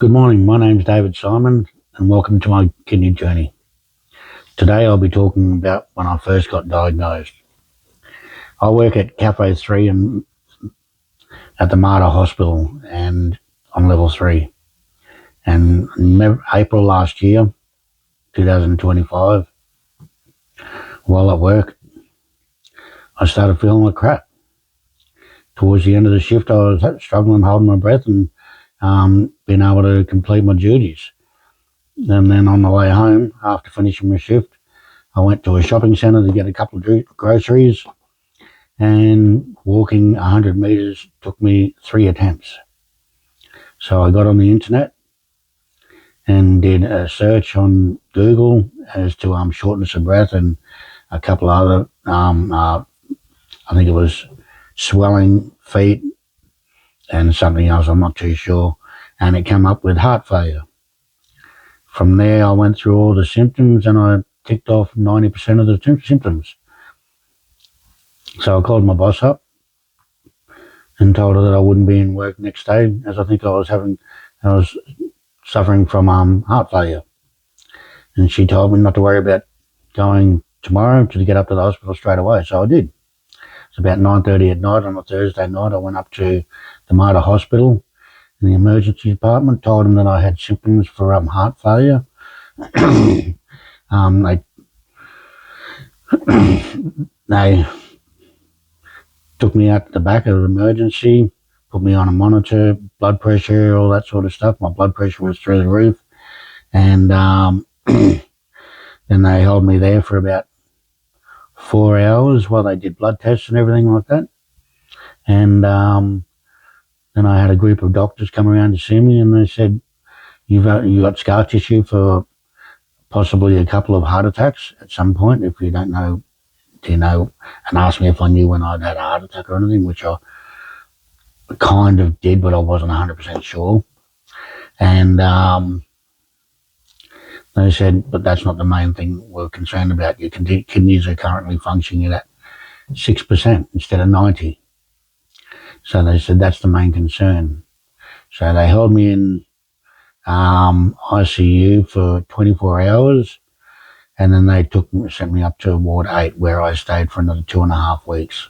Good morning, my name's David Simon and welcome to my kidney journey. Today I'll be talking about when I first got diagnosed. I work at Cafe 3 at the Mater Hospital and on level 3. And in April last year, 2025, while at work, I started feeling like crap. Towards the end of the shift, I was struggling holding my breath and being able to complete my duties. And then on the way home, after finishing my shift, I went to a shopping centre to get a couple of groceries, and walking 100 metres took me 3 attempts. So I got on the internet and did a search on Google as to shortness of breath and a couple other, I think it was swelling feet and something else, I'm not too sure, and it came up with heart failure. From there, I went through all the symptoms and I ticked off 90% of the symptoms. So I called my boss up and told her that I wouldn't be in work next day, as I think I was suffering from heart failure. And she told me not to worry about going tomorrow, to get up to the hospital straight away. So I did. It's about 9:30 at night on a Thursday night. I went up to the Mater Hospital in the emergency department, told them that I had symptoms for heart failure. They took me out to the back of the emergency, put me on a monitor, blood pressure, all that sort of stuff. My blood pressure was through the roof. And then they held me there for about 4 hours while they did blood tests and everything like that. And then I had a group of doctors come around to see me, and they said, you got scar tissue for possibly a couple of heart attacks at some point. If you don't know, do you know? And asked me if I knew when I'd had a heart attack or anything, which I kind of did, but I wasn't 100% sure. And they said, but that's not the main thing we're concerned about. Your kidneys are currently functioning at 6% instead of 90%. So they said that's the main concern. So they held me in ICU for 24 hours, and then they sent me up to Ward 8, where I stayed for another 2.5 weeks.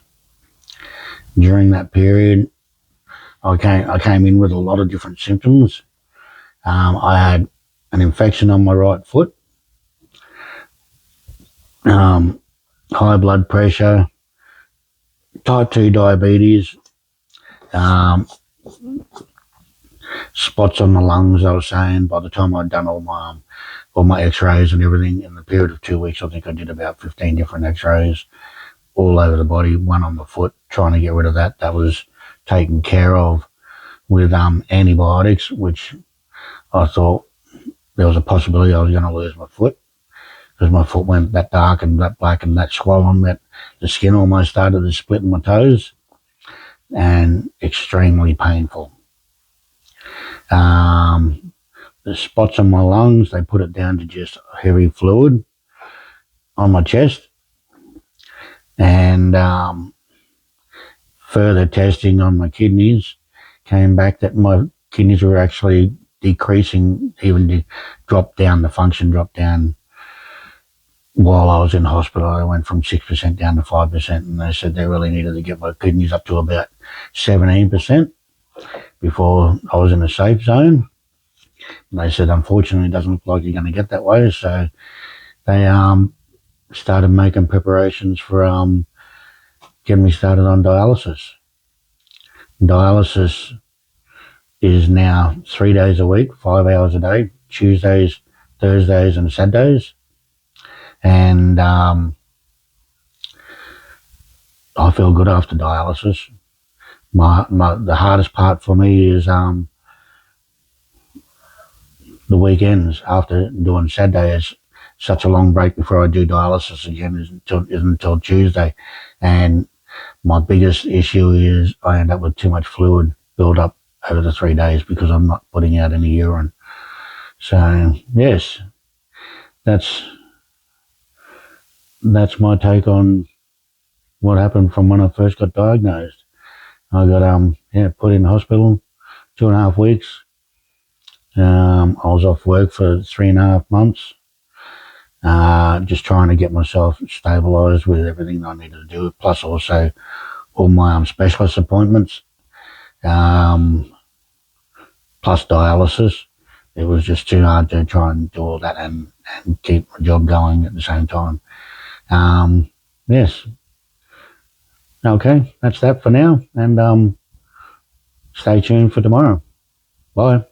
During that period, I came in with a lot of different symptoms. I had an infection on my right foot, high blood pressure, type 2 diabetes, spots on the lungs. I was saying, by the time I'd done all my x-rays and everything in the period of 2 weeks, I think I did about 15 different x-rays all over the body, one on the foot, trying to get rid of that. That was taken care of with antibiotics, which I thought there was a possibility I was going to lose my foot, because my foot went that dark and that black and that swollen that the skin almost started to split in my toes, and extremely painful. The spots on my lungs, they put it down to just heavy fluid on my chest, and further testing on my kidneys came back that my kidneys were actually decreasing, even the function dropped down while I was in hospital. I went from 6% down to 5%, and they said they really needed to get my kidneys up to about 17% before I was in a safe zone. And they said, unfortunately, it doesn't look like you're going to get that way. So they started making preparations for getting me started on dialysis. Dialysis is now 3 days a week, 5 hours a day, Tuesdays, Thursdays and Saturdays. And I feel good after dialysis. The hardest part for me is the weekends after doing Saturday. Is such a long break before I do dialysis again isn't until Tuesday. And my biggest issue is I end up with too much fluid build up over the 3 days because I'm not putting out any urine. So yes, that's my take on what happened from when I first got diagnosed. I got put in hospital 2.5 weeks, I was off work for 3.5 months, just trying to get myself stabilised with everything I needed to do, plus also all my specialist appointments, um, plus dialysis. It was just too hard to try and do all that and keep my job going at the same time. Yes. Okay, that's that for now, and stay tuned for tomorrow. Bye.